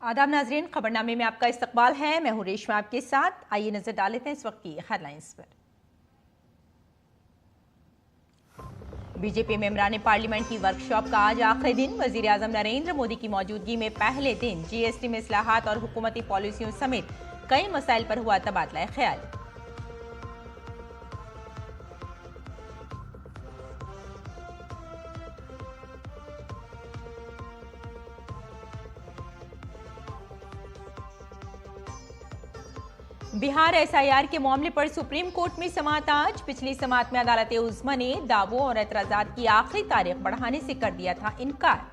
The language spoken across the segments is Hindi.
आदाब नाजरीन, खबरनामे में आपका इस्तकबाल है। मैं हूं रेशमा आपके साथ। आइए नजर डाल लेते हैं इस वक्त की हेडलाइंस पर। बीजेपी मेंबरान पार्लियामेंट की वर्कशॉप का आज आखिरी दिन। वजीर आजम नरेंद्र मोदी की मौजूदगी में पहले दिन जीएसटी में इस्लाहात और हुकूमती पॉलिसियों समेत कई मसाइल पर हुआ तबादला ख्याल। बिहार एसआईआर के मामले पर सुप्रीम कोर्ट में समाअत आज। पिछली समाअत में अदालत उज़्मा ने दावों और एतराजात की आखिरी तारीख बढ़ाने से कर दिया था इनकार।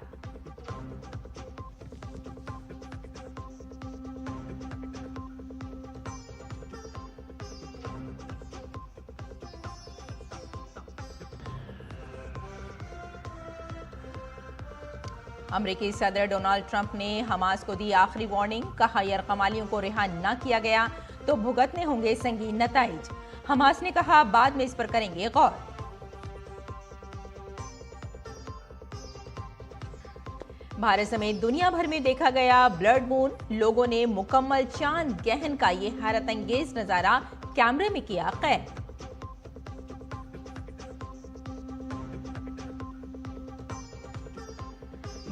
अमेरिकी सदर डोनाल्ड ट्रंप ने हमास को दी आखिरी वार्निंग। कहा, यरकमालियों को रिहा न किया गया तो भुगतने होंगे संगीन नताइज। हमास ने कहा, बाद में इस पर करेंगे गौर। भारत समेत दुनिया भर में देखा गया ब्लड मून। लोगों ने मुकम्मल चांद गहन का ये हैरत अंगेज नजारा कैमरे में किया कैद।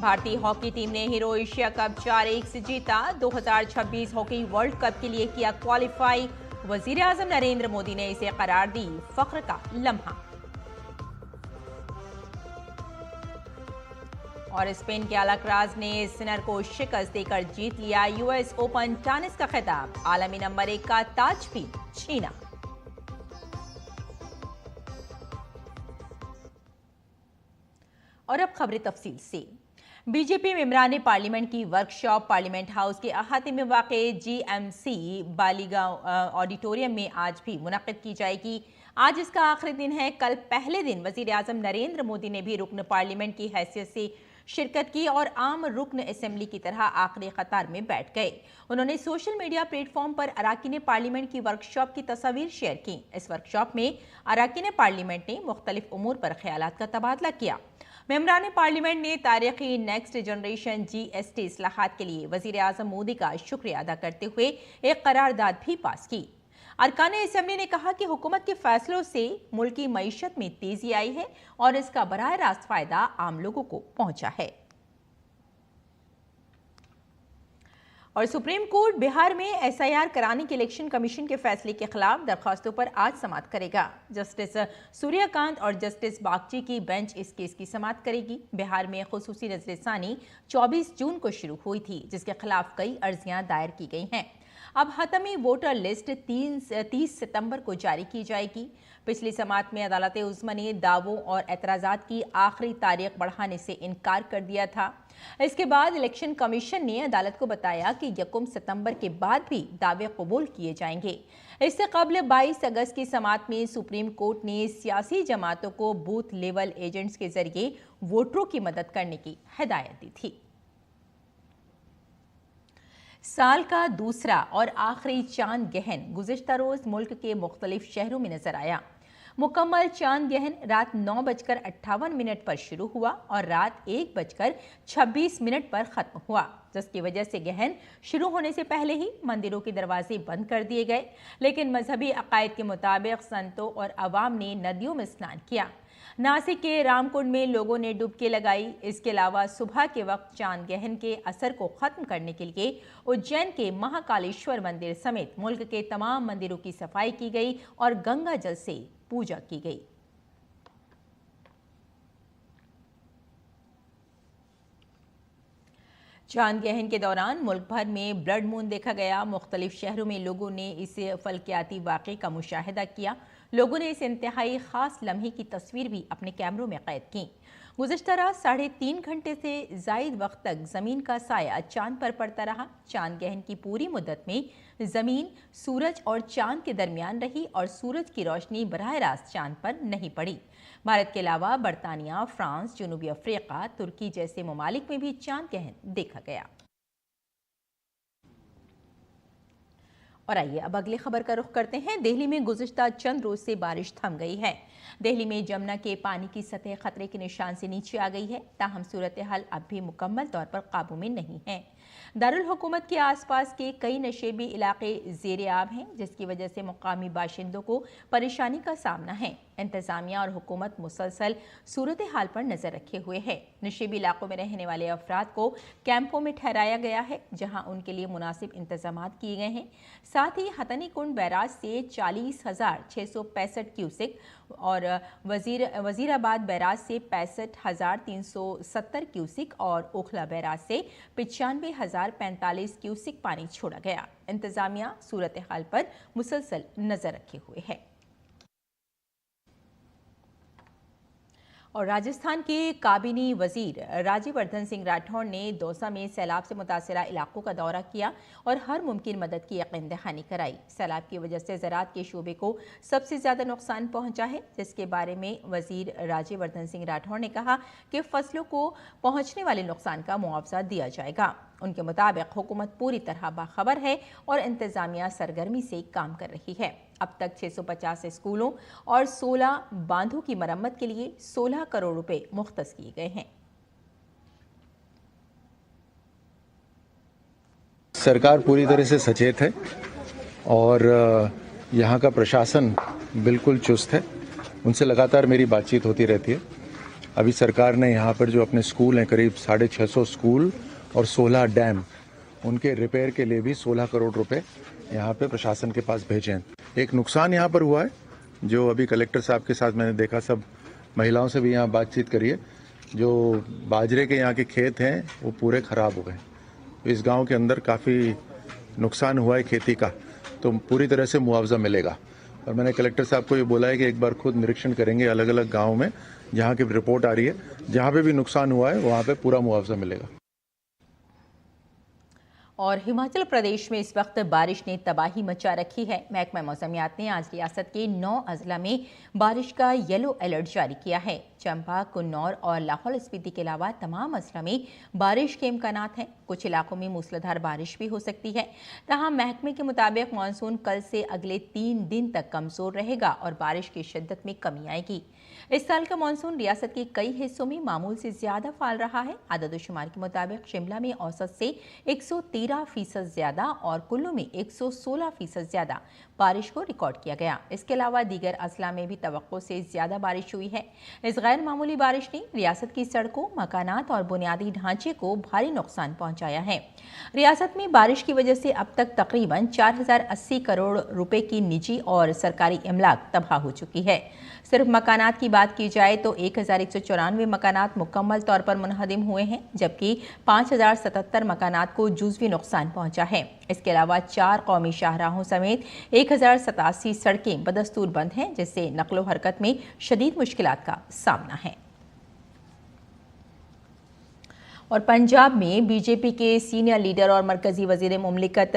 भारतीय हॉकी टीम ने हीरो एशिया कप 4-1 से जीता। 2026 हॉकी वर्ल्ड कप के लिए किया क्वालिफाई। वजीर आजम नरेंद्र मोदी ने इसे करार दी फख्र का लम्हा। और स्पेन के अलाक्राज ने सिनर को शिकस्त देकर जीत लिया यूएस ओपन टेनिस का खिताब। आलमी नंबर 1 का ताज भी छीना। और अब खबरें तफसील से। बीजेपी मेंबरान पार्लियामेंट की वर्कशॉप पार्लियामेंट हाउस के अहाते में वाक़े जीएमसी बालीगांव ऑडिटोरियम में आज भी मुनक़्क़िद की जाएगी। आज इसका आखिरी दिन है। कल पहले दिन वज़ीर आज़म नरेंद्र मोदी ने भी रुकन पार्लियामेंट की हैसियत से शिरकत की और आम रुकन असेंबली की तरह आखिरी कतार में बैठ गए। उन्होंने सोशल मीडिया प्लेटफॉर्म पर अराकीन पार्लियामेंट की वर्कशॉप की तस्वीर शेयर की। इस वर्कशॉप में अराकीन पार्लियामेंट ने मुख्तलिफ उमूर पर ख्यालात का तबादला किया। मेंबरान पार्लियामेंट ने तारीखी नेक्स्ट जनरेशन जीएसटी इस्लाहात के लिए वजीर आजम मोदी का शुक्रिया अदा करते हुए एक करारदाद भी पास की। अरकान असेंबली ने कहा कि हुकूमत के फैसलों से मुल्क की मईशत में तेजी आई है और इसका बराह रास्त फायदा आम लोगों को पहुंचा है। और सुप्रीम कोर्ट बिहार में एसआईआर कराने के इलेक्शन कमीशन के फैसले के खिलाफ दरखास्तों पर आज समाअत करेगा। जस्टिस सूर्यकांत और जस्टिस बागची की बेंच इस केस की समाअत करेगी। बिहार में खुसूसी नजरसानी 24 जून को शुरू हुई थी, जिसके खिलाफ कई अर्जियां दायर की गई हैं। अब हतमी वोटर लिस्ट 30 सितंबर को जारी की जाएगी। पिछली समाअत में अदालत उज़्मा ने दावों और एतराजात की आखिरी तारीख बढ़ाने से इनकार कर दिया था। इसके बाद इलेक्शन कमीशन ने अदालत को बताया कि 1 सितंबर के बाद भी दावे कबूल किए जाएंगे। इससे कबल 22 अगस्त की समाअत में सुप्रीम कोर्ट ने सियासी जमातों को बूथ लेवल एजेंट्स के जरिए वोटरों की मदद करने की हिदायत दी थी। साल का दूसरा और आखिरी चांद गहन गुज़िश्ता रोज मुल्क के मुख्तलिफ शहरों में नजर आया। मुकम्मल चांद गहन रात 9:58 पर शुरू हुआ और रात 1:26 पर खत्म हुआ, जिसकी वजह से गहन शुरू होने से पहले ही मंदिरों के दरवाजे बंद कर दिए गए। लेकिन मजहबी अकायद के मुताबिक संतों और अवाम ने नदियों में स्नान किया। नासिक के रामकुंड में लोगों ने डुबकी लगाई। इसके अलावा सुबह के वक्त चांद गहन के असर को खत्म करने के लिए उज्जैन के महाकालेश्वर मंदिर समेत मुल्क के तमाम मंदिरों की सफाई की गई और गंगा जल से पूजा की गई। चांद गहन के दौरान मुल्क भर में ब्लड मून देखा गया। मुख्तलिफ शहरों में लोगों ने इस फल्कियाती वाक़े का मुशाहिदा किया। लोगों ने इस इंतहाई ख़ास लम्हे की तस्वीर भी अपने कैमरों में कैद की। गुज़िश्ता रात 3.5 घंटे से ज़ायद वक्त तक ज़मीन का साया चांद पर पड़ता रहा। चांद गहन की पूरी मुद्दत में ज़मीन सूरज और चांद के दरमियान रही और सूरज की रोशनी बराह रास्त चांद पर नहीं पड़ी। भारत के अलावा बरतानिया, फ्रांस, जनूबी अफ्रीका, तुर्की जैसे ममालिक में भी चांद गहन देखा गया। और आइए अब अगली खबर का रुख करते हैं। दिल्ली में गुज़िश्ता चंद रोज से बारिश थम गई है। दिल्ली में जमुना के पानी की सतह खतरे के निशान से नीचे आ गई है। ताहम सूरत हाल अब भी मुकम्मल तौर पर काबू में नहीं है। दारुल हुकूमत के आसपास के कई नशेबी इलाके ज़ेरे आब हैं, जिसकी वजह से मुकामी बाशिंदों को परेशानी का सामना है। इंतजामिया और हुकूमत मुसलसल सूरत हाल पर नजर रखे हुए है। नशेबी इलाकों में रहने वाले अफराद को कैंपों में ठहराया गया है, जहां उनके लिए मुनासिब इंतजाम किए गए हैं। साथ ही हथनी कुंड बैराज से 40,665 क्यूसिक और वजीराबाद बैराज से 65,370 क्यूसिक और ओखला बैराज से 95,045 क्यूसिक पानी छोड़ा गया। इंतजामिया सूरत हाल पर मुसलसल नजर रखे हुए है। और राजस्थान के काबीनी वजीर राज्यवर्धन सिंह राठौड़ ने दौसा में सैलाब से मुतासरा इलाकों का दौरा किया और हर मुमकिन मदद की यकीन दहानी कराई। सैलाब की वजह से ज़राअत के शोबे को सबसे ज़्यादा नुकसान पहुंचा है, जिसके बारे में वजीर राज्यवर्धन सिंह राठौड़ ने कहा कि फसलों को पहुंचने वाले नुकसान का मुआवजा दिया जाएगा। उनके मुताबिक हुकूमत पूरी तरह बाखबर है और इंतजामिया सरगर्मी से काम कर रही है। अब तक 650 स्कूलों और 16 बांधों की मरम्मत के लिए 16 करोड़ रुपए मुख्तस किए गए हैं। सरकार पूरी तरह से सचेत है और यहाँ का प्रशासन बिल्कुल चुस्त है। उनसे लगातार मेरी बातचीत होती रहती है। अभी सरकार ने यहाँ पर जो अपने स्कूल हैं, करीब 650 स्कूल और 16 डैम, उनके रिपेयर के लिए भी 16 करोड़ रुपए यहाँ पे प्रशासन के पास भेजे हैं। एक नुकसान यहाँ पर हुआ है, जो अभी कलेक्टर साहब के साथ मैंने देखा, सब महिलाओं से भी यहाँ बातचीत करिए। जो बाजरे के यहाँ के खेत हैं वो पूरे खराब हो गए। इस गांव के अंदर काफ़ी नुकसान हुआ है खेती का, तो पूरी तरह से मुआवजा मिलेगा। और मैंने कलेक्टर साहब को ये बोला है कि एक बार खुद निरीक्षण करेंगे अलग अलग गाँव में, जहाँ की रिपोर्ट आ रही है, जहाँ पे भी नुकसान हुआ है वहाँ पे पूरा मुआवजा मिलेगा। और हिमाचल प्रदेश में इस वक्त बारिश ने तबाही मचा रखी है। महकमा मौसमियात ने आज रियासत के 9 अजला में बारिश का येलो अलर्ट जारी किया है। चंबा, कुन्नौर और लाहौल स्पीति के अलावा तमाम अजला में बारिश के इम्कानात हैं। कुछ इलाकों में मूसलाधार बारिश भी हो सकती है। तहां महकमे के मुताबिक मानसून कल से अगले 3 दिन तक कमजोर रहेगा और बारिश की शिद्दत में कमी आएगी। इस साल का मानसून रियासत के कई हिस्सों में मामूल से ज्यादा फाल रहा है। आदद-ओ-शुमार के मुताबिक शिमला में औसत से 113% ज्यादा और कुल्लू में 116% ज्यादा बारिश को रिकॉर्ड किया गया। इसके अलावा दीगर अजला में भी तवक्को से ज्यादा बारिश हुई है। इस गैर मामूली बारिश ने रियासत की सड़कों, मकानात और बुनियादी ढांचे को भारी नुकसान पहुंचाया है। रियासत में बारिश की वजह से अब तक तकरीबन 4080 करोड़ रुपए की निजी और सरकारी इमलाक तबाह हो चुकी है। सिर्फ मकानात की बात की जाए तो 1194 मकानात मुकम्मल तौर पर मुनहदिम हुए हैं, जबकि 5077 मकानात को जुज़वी नुकसान पहुंचा है। इसके अलावा 4 कौमी शाहराहों समेत 1087 सड़कें बदस्तूर बंद हैं, जिससे नकलो हरकत में शदीद मुश्किलात का सामना है। और पंजाब में बीजेपी के सीनियर लीडर और मरकजी वजीर मुमलिकत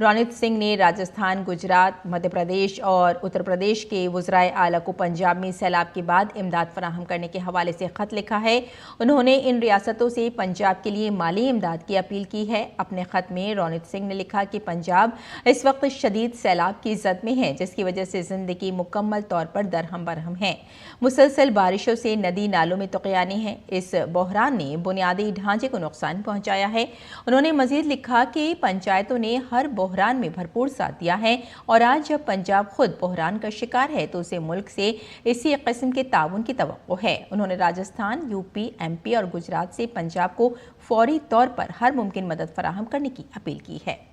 रणजीत सिंह ने राजस्थान, गुजरात, मध्य प्रदेश और उत्तर प्रदेश के वज़राए आला को पंजाब में सैलाब के बाद इमदाद फराहम करने के हवाले से खत लिखा है। उन्होंने इन रियासतों से पंजाब के लिए माली इमदाद की अपील की है। अपने खत में रणजीत सिंह ने लिखा कि पंजाब इस वक्त शदीद सैलाब की जद में है, जिसकी वजह से जिंदगी मुकम्मल तौर पर दरहम बरहम है। मुसलसल बारिशों से नदी नालों में तुक़यानी है। इस बहरान ने बुनियादी ढांचे को नुकसान पहुंचाया है। उन्होंने मजीद लिखा कि पंचायतों ने हर बहरान में भरपूर साथ दिया है और आज जब पंजाब खुद बहरान का शिकार है तो उसे मुल्क से इसी किस्म के ताउन की तवक्को है। उन्होंने राजस्थान, यूपी, एमपी और गुजरात से पंजाब को फौरी तौर पर हर मुमकिन मदद फराहम करने की अपील की है।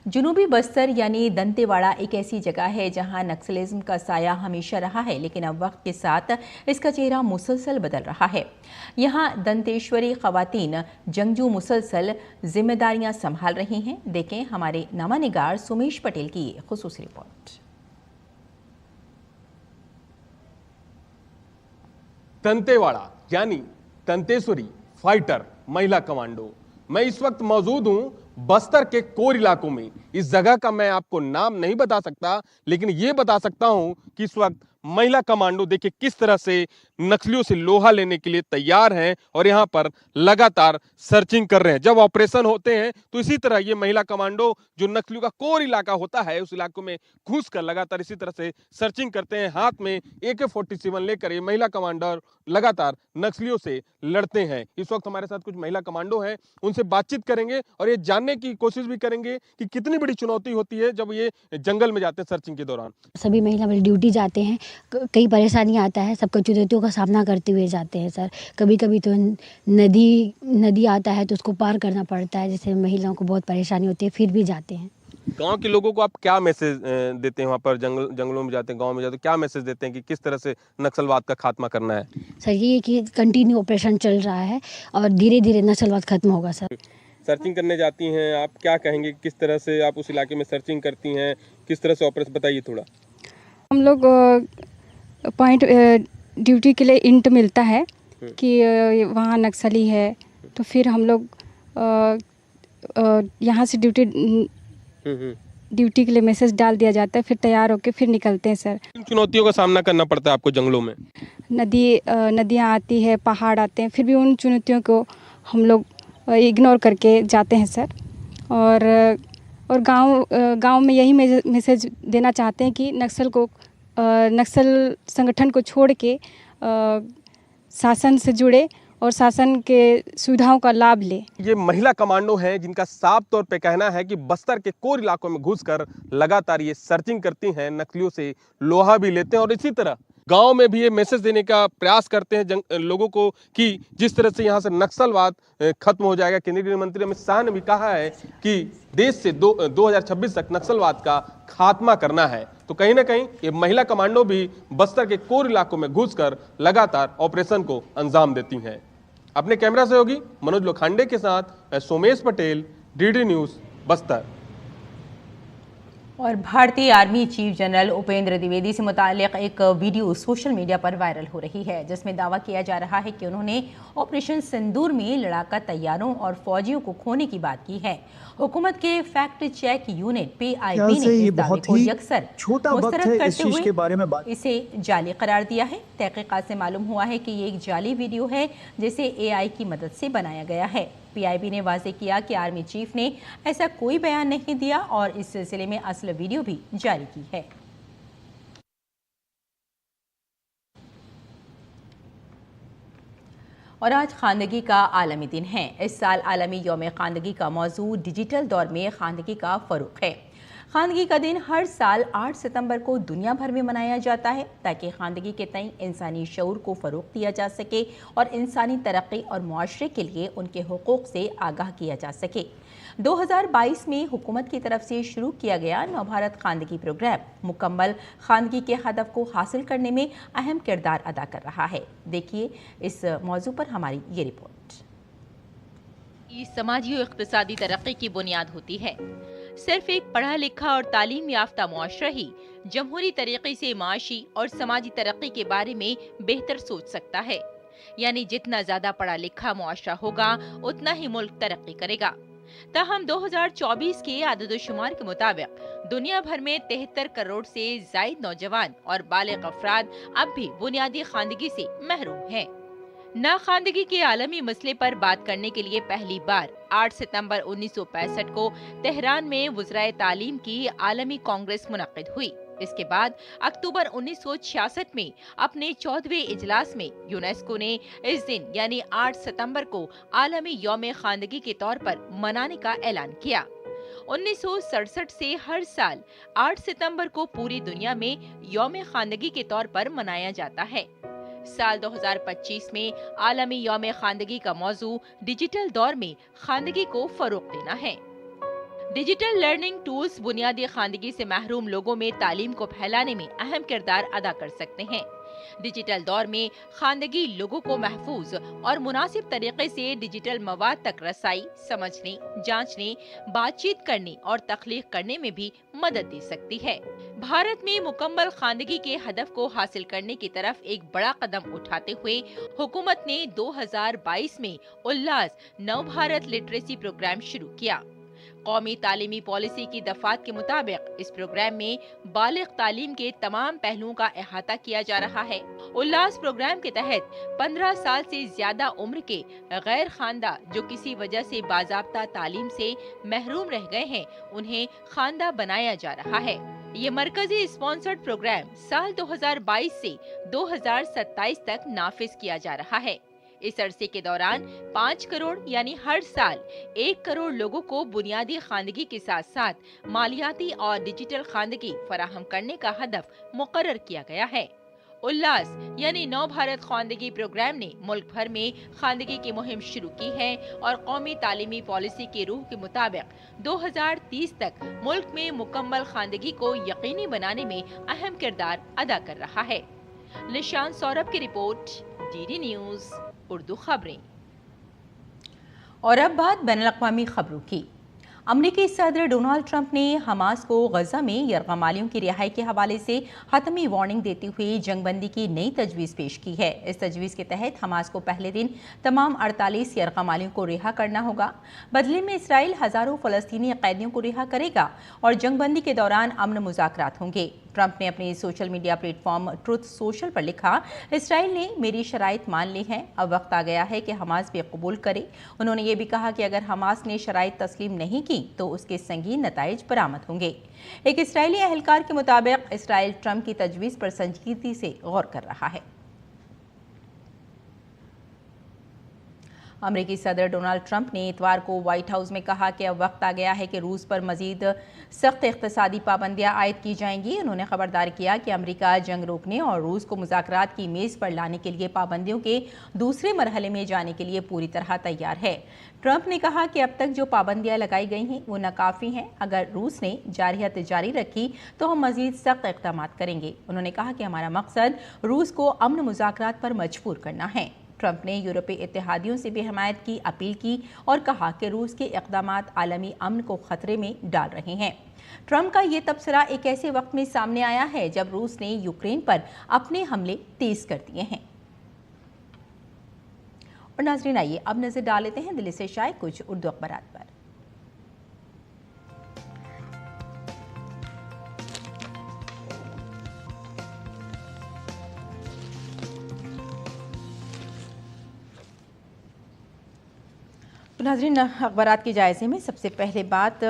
जुनूबी बस्तर यानी दंतेवाड़ा एक ऐसी जगह है जहां नक्सलिज्म का साया हमेशा रहा है, लेकिन अब वक्त के साथ इसका चेहरा मुसलसल बदल रहा है। यहां दंतेश्वरी खवातीन जंगजू मुसलसल जिम्मेदारियां संभाल रही हैं। देखें हमारे नामानिगार सुमेश पटेल की खुसूसी रिपोर्ट। दंतेवाड़ा यानी दंतेश्वरी फाइटर महिला कमांडो। मैं इस वक्त मौजूद हूं बस्तर के कोर इलाकों में। इस जगह का मैं आपको नाम नहीं बता सकता, लेकिन यह बता सकता हूं कि इस वक्त महिला कमांडो देखिए किस तरह से नक्सलियों से लोहा लेने के लिए तैयार हैं और यहाँ पर लगातार सर्चिंग कर रहे हैं। जब ऑपरेशन होते हैं तो इसी तरह ये महिला कमांडो जो नक्सलियों का कोर इलाका होता है उस इलाकों में घुस कर लगातार इसी तरह से सर्चिंग करते हैं। हाथ में AK-47 लेकर ये महिला कमांडर लगातार नक्सलियों से लड़ते हैं। इस वक्त हमारे साथ कुछ महिला कमांडो हैं, उनसे बातचीत करेंगे और ये जानने की कोशिश भी करेंगे कि कितनी बड़ी चुनौती होती है जब ये जंगल में जाते हैं सर्चिंग के दौरान। सभी महिला बल ड्यूटी जाते हैं, कई परेशानी आता है, सबको चुनौतियों का सामना करते हुए जाते हैं सर। कभी कभी तो नदी आता है तो उसको पार करना पड़ता है, जिससे महिलाओं को बहुत परेशानी होती है, फिर भी जाते हैं। गांव के लोगों को आप क्या मैसेज देते हैं? वहाँ पर जंगलों में जाते हैं, गांव में जाते हैं, क्या मैसेज देते हैं कि किस तरह से नक्सलवाद का खात्मा करना है? सर ये कि कंटिन्यू ऑपरेशन चल रहा है और धीरे धीरे नक्सलवाद खत्म होगा सर। सर्चिंग करने जाती हैं, आप क्या कहेंगे किस तरह से आप उस इलाके में सर्चिंग करती हैं, किस तरह से ऑपरेशन बताइए थोड़ा। हम लोग पॉइंट ड्यूटी के लिए इंट मिलता है कि वहाँ नक्सली है, तो फिर हम लोग यहाँ से ड्यूटी के लिए मैसेज डाल दिया जाता है, फिर तैयार होकर फिर निकलते हैं सर। किन चुनौतियों का सामना करना पड़ता है आपको जंगलों में? नदियाँ आती है, पहाड़ आते हैं, फिर भी उन चुनौतियों को हम लोग इग्नोर करके जाते हैं सर। और गांव में यही मैसेज देना चाहते हैं कि नक्सल संगठन को छोड़ के शासन से जुड़े और शासन के सुविधाओं का लाभ ले। ये महिला कमांडो हैं जिनका साफ तौर पे कहना है कि बस्तर के कोर इलाकों में घुसकर लगातार ये सर्चिंग करती हैं, नक्सलियों से लोहा भी लेते हैं और इसी तरह गांव में भी ये मैसेज देने का प्रयास करते हैं लोगों को कि जिस तरह से यहाँ से नक्सलवाद खत्म हो जाएगा। केंद्रीय गृह मंत्री अमित शाह ने भी कहा है कि देश से 2026 तक नक्सलवाद का खात्मा करना है। तो कहीं ना कहीं ये महिला कमांडो भी बस्तर के कोर इलाकों में घुसकर लगातार ऑपरेशन को अंजाम देती हैं। अपने कैमरा सहयोगी मनोज लोखंडे के साथ मैं सोमेश पटेल, DD न्यूज़ बस्तर। और भारतीय army chief general Upendra Dwivedi से मुताल्लिक एक वीडियो सोशल मीडिया पर वायरल हो रही है, जिसमें दावा किया जा रहा है कि उन्होंने ऑपरेशन सिंदूर में लड़ाका तैयारों और फौजियों को खोने की बात की है। हुकूमत के फैक्ट चेक यूनिट PIB ने इस दावे को यकसर मुस्तरद करते हुए इसे जाली करार दिया है। तहकीकात से मालूम हुआ है कि ये एक जाली वीडियो है जिसे AI की मदद से बनाया गया है। PIB ने वाज़ेह किया कि आर्मी चीफ ने ऐसा कोई बयान नहीं दिया और इस सिलसिले में असल वीडियो भी जारी की है। और आज खानदगी का आलमी दिन है। इस साल आलमी यौम खानदगी का मौजू डिजिटल दौर में खानदगी का फ़रोग़ है। खानदगी का दिन हर साल 8 सितंबर को दुनिया भर में मनाया जाता है ताकि खानदगी के तय इंसानी शऊर को फ़रोग़ दिया जा सके और इंसानी तरक्की और मुआशरे के लिए उनके हुकूक़ से आगाह किया जा सके। 2022 में हुकूमत की तरफ से शुरू किया गया नवभारत खानदगी प्रोग्राम मुकम्मल खानदगी के हदफ को हासिल करने में अहम किरदार अदा कर रहा है। देखिए इस मौजू पर हमारी ये रिपोर्ट। समाजी और इक़्तिसादी तरक्की की बुनियाद होती है। सिर्फ एक पढ़ा लिखा और तालीम याफ्ता मुआशरा ही जमहूरी तरीके से माशी और समाजी तरक्की के बारे में बेहतर सोच सकता है। यानी जितना ज्यादा पढ़ा लिखा मुआशरा होगा उतना ही मुल्क तरक्की करेगा। ताहम 2024 के आददोशुमार के मुताबिक दुनिया भर में 73 करोड़ से जायद नौजवान और बालिग अफराद अब भी बुनियादी खानदगी से महरूम हैं। नाखानदगी के आलमी मसले पर बात करने के लिए पहली बार 8 सितंबर 1965 को तेहरान में वज़राए तालीम की आलमी कांग्रेस मुनक़्क़िद हुई। इसके बाद अक्टूबर 1966 में अपने 14वें इजलास में यूनेस्को ने इस दिन यानी 8 सितंबर को आलमी यौम खानदगी के तौर पर मनाने का ऐलान किया। 1967 से हर साल 8 सितंबर को पूरी दुनिया में यौम खानदगी के तौर पर मनाया जाता है। साल 2025 में आलमी यौम खानदगी का मौजू डिजिटल दौर में खानदगी को फरोग़ देना है। डिजिटल लर्निंग टूल्स बुनियादी खानदगी से महरूम लोगों में तालीम को फैलाने में अहम किरदार अदा कर सकते हैं। डिजिटल दौर में खानदगी लोगों को महफूज और मुनासिब तरीके से डिजिटल मवाद तक रसाई, समझने, जांचने, बातचीत करने और तख्लीक करने में भी मदद दे सकती है। भारत में मुकम्मल खानदगी के हदफ को हासिल करने की तरफ एक बड़ा कदम उठाते हुए हुकूमत ने 2022 में उल्लास नव भारत लिटरेसी प्रोग्राम शुरू किया। कौमी तालीमी पॉलिसी की दफात के मुताबिक इस प्रोग्राम में बालिग तालीम के तमाम पहलुओं का अहाता किया जा रहा है। उल्लास प्रोग्राम के तहत 15 साल से ज्यादा उम्र के गैर खानदा जो किसी वजह से बाज़ाब्ता तालीम से महरूम रह गए हैं, उन्हें खानदा बनाया जा रहा है। ये मरकजी स्पॉन्सर्ड प्रोग्राम साल 2022 से 2027 तक नाफिज किया जा रहा है। इस अरसे के दौरान 5 करोड़ यानी हर साल 1 करोड़ लोगों को बुनियादी खानदगी के साथ साथ मालियाती और डिजिटल खानदगी फराहम करने का हदफ मुकर्रर किया गया है। उल्लास यानी नव भारत खानदगी प्रोग्राम ने मुल्क भर में खानदगी की मुहिम शुरू की है और कौमी तालीमी पॉलिसी के रूह के मुताबिक 2030 तक मुल्क में मुकम्मल खानदगी को यकीनी बनाने में अहम किरदार अदा कर रहा है। निशान सौरभ की रिपोर्ट, डीडी न्यूज़ उर्दू खबरें। और अब बात बैनुल-अक़वामी खबरों की। अमरीकी सदर डोनाल्ड ट्रंप ने हमास को गजा में यरगमालियों की रिहाई के हवाले से हतमी वार्निंग देते हुए जंगबंदी की नई तजवीज़ पेश की है। इस तजवीज़ के तहत हमास को पहले दिन तमाम 48 यरगमालियों को रिहा करना होगा। बदले में इसराइल हज़ारों फ़लस्तीनी कैदियों को रिहा करेगा और जंगबंदी के दौरान अमन मुज़ाकरात होंगे। ट्रंप ने अपने social media platform truth social पर लिखा, इसराइल ने मेरी शराइत मान ली हैं, अब वक्त आ गया है कि हमास भी कबूल करे। उन्होंने ये भी कहा कि अगर हमास ने शराइत तस्लीम नहीं की तो उसके संगीन नताइज बरामद होंगे। एक इसराइली अहलकार के मुताबिक इसराइल ट्रंप की तजवीज़ पर संजीदगी से गौर कर रहा है। अमेरिकी सदर डोनाल्ड ट्रंप ने इतवार को व्हाइट हाउस में कहा कि अब वक्त आ गया है कि रूस पर मजीद सख्त इक़्तिसादी पाबंदियां आयद की जाएंगी। उन्होंने खबरदार किया कि अमेरिका जंग रोकने और रूस को मुज़ाकरात की मेज़ पर लाने के लिए पाबंदियों के दूसरे मरहले में जाने के लिए पूरी तरह तैयार है। ट्रंप ने कहा कि अब तक जो पाबंदियां लगाई गई हैं वो नाकाफ़ी हैं। अगर रूस ने जारहियत जारी रखी तो हम मजीद सख्त इक़दाम करेंगे। उन्होंने कहा कि हमारा मकसद रूस को अमन मुज़ाकरात पर मजबूर करना है। ट्रंप ने यूरोपीय इत्तेहादियों से भी हिमायत की अपील की और कहा कि रूस के इक़दामात आलमी अमन को खतरे में डाल रहे हैं। ट्रंप का ये तबसरा एक ऐसे वक्त में सामने आया है जब रूस ने यूक्रेन पर अपने हमले तेज कर दिए हैं। और नाज़रीन, आइए अब नजर डाल लेते हैं दिल्ली से शाये कुछ उर्दू अखबारात पर। तो नाज़रीन, अखबारात के जायज़े में सबसे पहले बात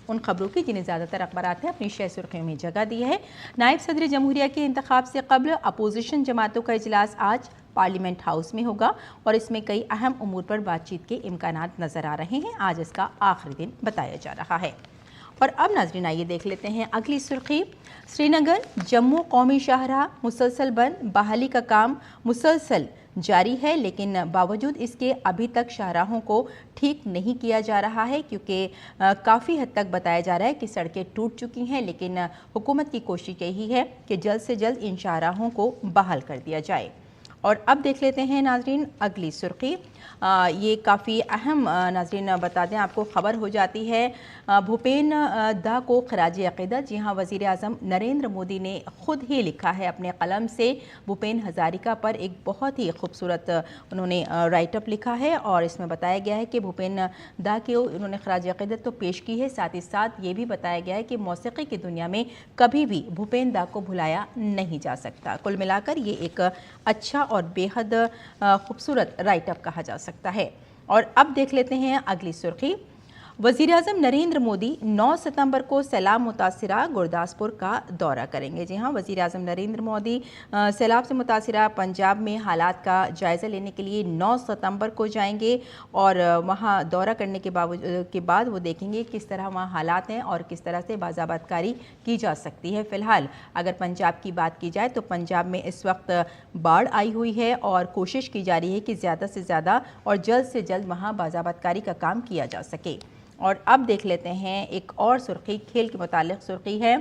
उन खबरों की जिन्हें ज़्यादातर अखबारात ने अपनी शह सुर्खियों में जगह दी है। नायब सदर जमहूरिया के इंतखाब से कब्ल अपोजिशन जमातों का इजलास आज पार्लियामेंट हाउस में होगा और इसमें कई अहम उमूर पर बातचीत के इम्कानात नज़र आ रहे हैं। आज इसका आखिरी दिन बताया जा रहा है। और अब नाज़रीन, आइए देख लेते हैं अगली सुर्खी। श्रीनगर जम्मू कौमी शाहराह मुसलसल बंद, बहाली का काम मुसलसल जारी है, लेकिन बावजूद इसके अभी तक शाहराहों को ठीक नहीं किया जा रहा है क्योंकि काफ़ी हद तक बताया जा रहा है कि सड़कें टूट चुकी हैं। लेकिन हुकूमत की कोशिश यही है कि जल्द से जल्द इन शाहराहों को बहाल कर दिया जाए। और अब देख लेते हैं नाजरीन अगली सुर्खी। ये काफ़ी अहम नाजरीन बता दें आपको खबर हो जाती है भूपेन दा को खराज अक़ीदत। जी हाँ, वज़ीर आज़म नरेंद्र मोदी ने ख़ुद ही लिखा है अपने कलम से भूपेन हज़ारिका पर एक बहुत ही खूबसूरत उन्होंने राइटअप लिखा है और इसमें बताया गया है कि भूपेन दा के उन्होंने खराज अक़ीदत तो पेश की है, साथ ही साथ ये भी बताया गया है कि मौसीक़ी की दुनिया में कभी भी भूपेन दा को भुलाया नहीं जा सकता। कुल मिलाकर ये एक अच्छा और बेहद खूबसूरत राइटअप कहा जा सकता है। और अब देख लेते हैं अगली सुर्खी। वज़ीर आज़म नरेंद्र मोदी 9 सितंबर को सैलाब मुतासिरा गुरदासपुर का दौरा करेंगे। जी हाँ, वज़ीर आज़म नरेंद्र मोदी सैलाब से मुतासिरा पंजाब में हालात का जायज़ा लेने के लिए 9 सितंबर को जाएंगे और वहाँ दौरा करने के बाद वो देखेंगे किस तरह वहाँ हालात हैं और किस तरह से बाज़ाबतकारी की जा सकती है। फ़िलहाल अगर पंजाब की बात की जाए तो पंजाब में इस वक्त बाढ़ आई हुई है और कोशिश की जा रही है कि ज़्यादा से ज़्यादा और जल्द से जल्द वहाँ बाज़ाबतकारी का काम किया जा सके। और अब देख लेते हैं एक और सुर्खी, खेल के मुतालिक सुर्खी है।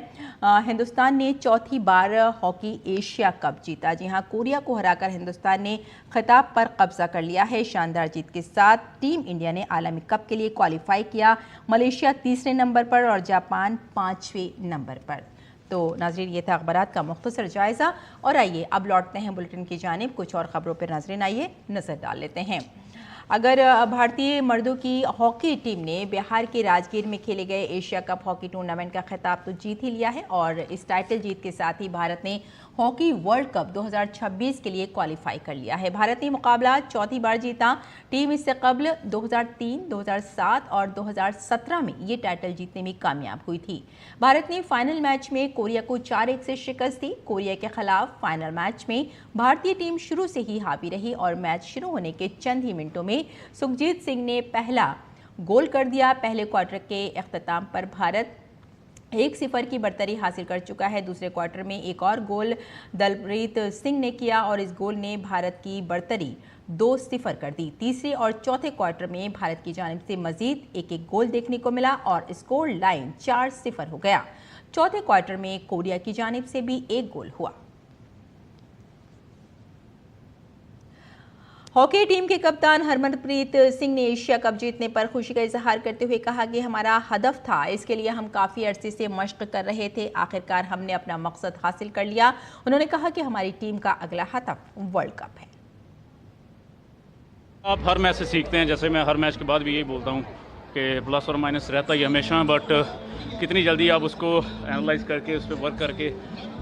हिंदुस्तान ने चौथी बार हॉकी एशिया कप जीता। जी हाँ, कोरिया को हराकर हिंदुस्तान ने खिताब पर कब्जा कर लिया है। शानदार जीत के साथ टीम इंडिया ने आलमी कप के लिए क्वालिफाई किया। मलेशिया तीसरे नंबर पर और जापान 5वें नंबर पर। तो नाजरीन, ये था अखबारात का मुख्तसर जायज़ा और आइए अब लौटते हैं बुलेटिन की जानिब। कुछ और ख़बरों पर नाजरीन आइए नज़र डाल लेते हैं। अगर भारतीय मर्दों की हॉकी टीम ने बिहार के राजगीर में खेले गए एशिया कप हॉकी टूर्नामेंट का खिताब तो जीत ही लिया है और इस टाइटल जीत के साथ ही भारत ने हॉकी वर्ल्ड कप 2026 के लिए क्वालिफाई कर लिया है। भारत ने मुकाबला चौथी बार जीता। टीम इससे कबल 2003, 2007 और 2017 में ये टाइटल जीतने में कामयाब हुई थी। भारत ने फाइनल मैच में कोरिया को 4-1 से शिकस्त दी। कोरिया के खिलाफ फाइनल मैच में भारतीय टीम शुरू से ही हावी रही और मैच शुरू होने के चंद ही मिनटों में सुखजीत सिंह ने पहला गोल कर दिया। पहले क्वार्टर के इख्तिताम पर भारत 1-0 की बढ़तरी हासिल कर चुका है। दूसरे क्वार्टर में एक और गोल दलप्रीत सिंह ने किया और इस गोल ने भारत की बढ़तरी 2-0 कर दी। तीसरे और चौथे क्वार्टर में भारत की जानिब से मजीद एक गोल देखने को मिला और स्कोर लाइन 4-0 हो गया। चौथे क्वार्टर में कोरिया की जानिब से भी एक गोल हुआ। हॉकी टीम के कप्तान हरमनप्रीत सिंह ने एशिया कप जीतने पर खुशी का इजहार करते हुए कहा कि हमारा हदफ था, इसके लिए हम काफ़ी अरसे से मशक कर रहे थे, आखिरकार हमने अपना मकसद हासिल कर लिया। उन्होंने कहा कि हमारी टीम का अगला हदफ वर्ल्ड कप है। आप हर मैच से सीखते हैं, जैसे मैं हर मैच के बाद भी यही बोलता हूँ कि प्लस और माइनस रहता ही हमेशा, बट कितनी जल्दी आप उसको एनालाइज करके उस पर वर्क करके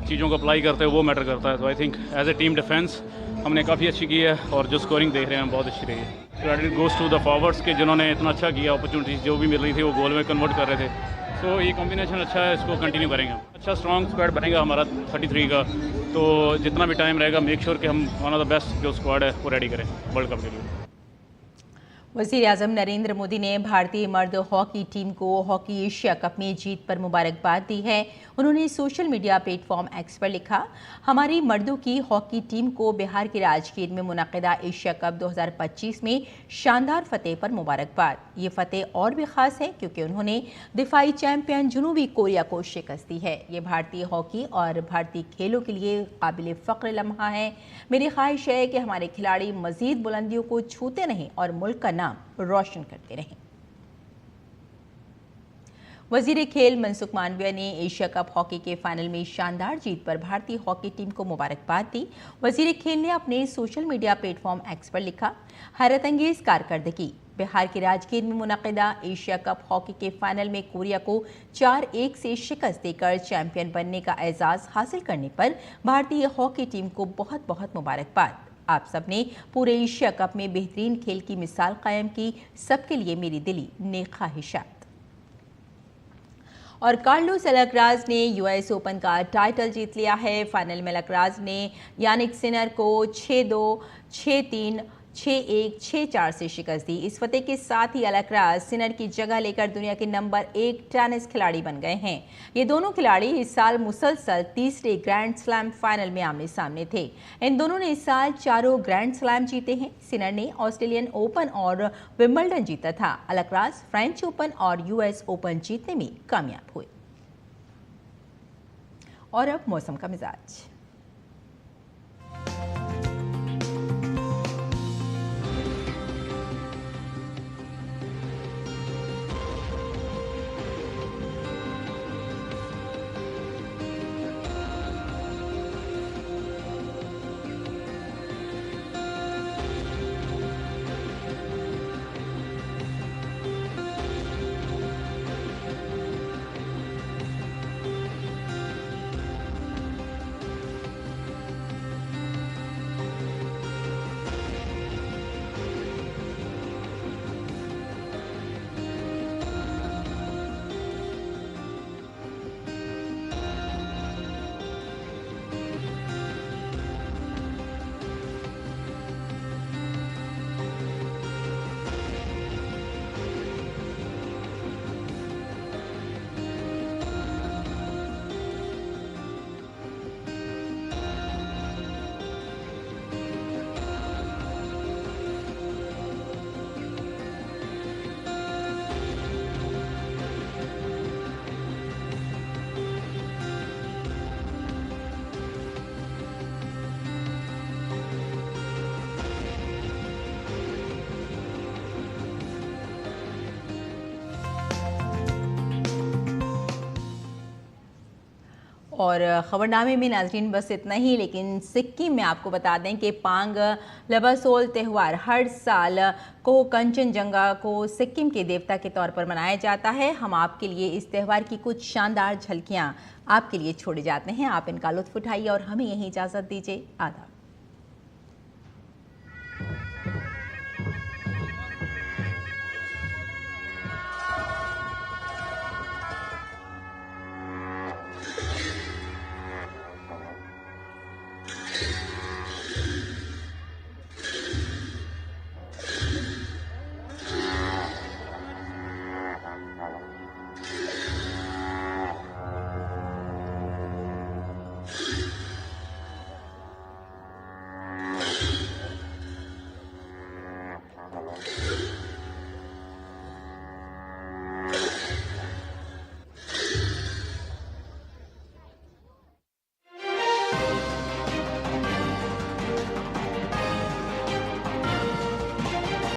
चीज़ों को अप्लाई करते हैं वो मैटर करता है। तो I think as a team defence हमने काफ़ी अच्छी की है और जो स्कोरिंग देख रहे हैं बहुत अच्छी रही है। Credit goes to the forwards के जिन्होंने इतना अच्छा किया, अपॉर्चुनिटीज़ जो भी मिल रही थी वो गोल में कन्वर्ट कर रहे थे। तो ये कॉम्बिनेशन अच्छा है, इसको कंटिन्यू करेंगे। अच्छा स्ट्रॉन्ग स्क्वाड बनेगा हमारा 33 का, तो जितना भी टाइम रहेगा मेक श्योर कि हम वन ऑफ द बेस्ट जो स्क्वाड है वो रेडी करें वर्ल्ड कप के लिए। वज़ीर-ए-आज़म नरेंद्र मोदी ने भारतीय मर्द हॉकी टीम को हॉकी एशिया कप में जीत पर मुबारकबाद दी है। उन्होंने सोशल मीडिया प्लेटफॉर्म एक्स पर लिखा, हमारी मर्दों की हॉकी टीम को बिहार के राजगीर में मुनक़िदा एशिया कप 2025 में शानदार फतेह पर मुबारकबाद। ये फतेह और भी ख़ास है क्योंकि उन्होंने दिफाई चैंपियन जनूबी कोरिया को शिकस्त दी है। ये भारतीय हॉकी और भारतीय खेलों के लिए काबिल फ़ख्र लम्हा है। मेरी ख्वाहिश है कि हमारे खिलाड़ी मज़ीद बुलंदियों को छूते रहें और मुल्क का नाम रोशन करते रहें। वजीर खेल मनसुख मांडविया ने एशिया कप हॉकी के फाइनल में शानदार जीत पर भारतीय हॉकी टीम को मुबारकबाद दी। वजीर खेल ने अपने सोशल मीडिया प्लेटफॉर्म एक्स पर लिखा, हैरत अंगेज कारकर्दगी। बिहार के राजगीर में मुनक़िदा एशिया कप हॉकी के फाइनल में कोरिया को 4-1 से शिकस्त देकर चैंपियन बनने का एजाज़ हासिल करने पर भारतीय हॉकी टीम को बहुत बहुत मुबारकबाद। आप सबने पूरे एशिया कप में बेहतरीन खेल की मिसाल कायम की, सबके लिए मेरी दिली नेक ख्वाहिशात। और कार्लोस अल्कराज ने यूएस ओपन का टाइटल जीत लिया है। फाइनल में अल्कराज ने यानिक सिनर को 6-2, 6-3, 6-1, 6-4 से शिकस्त दी। इस फतेह के साथ ही अल्कराज सिनर की जगह लेकर दुनिया के नंबर 1 टेनिस खिलाड़ी बन गए हैं। ये दोनों खिलाड़ी इस साल मुसलसल तीसरे ग्रैंड स्लैम फाइनल में आमने सामने थे। इन दोनों ने इस साल 4 ग्रैंड स्लैम जीते हैं। सिनर ने ऑस्ट्रेलियन ओपन और विंबलडन जीता था। अल्कराज फ्रेंच ओपन और यूएस ओपन जीतने में कामयाब हुए। और अब मौसम का मिजाज। और ख़बरनामे में नाज़रीन बस इतना ही, लेकिन सिक्किम में आपको बता दें कि पांग लबासोल त्यौहार हर साल को कंचनजंगा को सिक्किम के देवता के तौर पर मनाया जाता है। हम आपके लिए इस त्यौहार की कुछ शानदार झलकियाँ आपके लिए छोड़े जाते हैं। आप इनका लुत्फ़ उठाइए और हमें यही इजाज़त दीजिए। आदाब।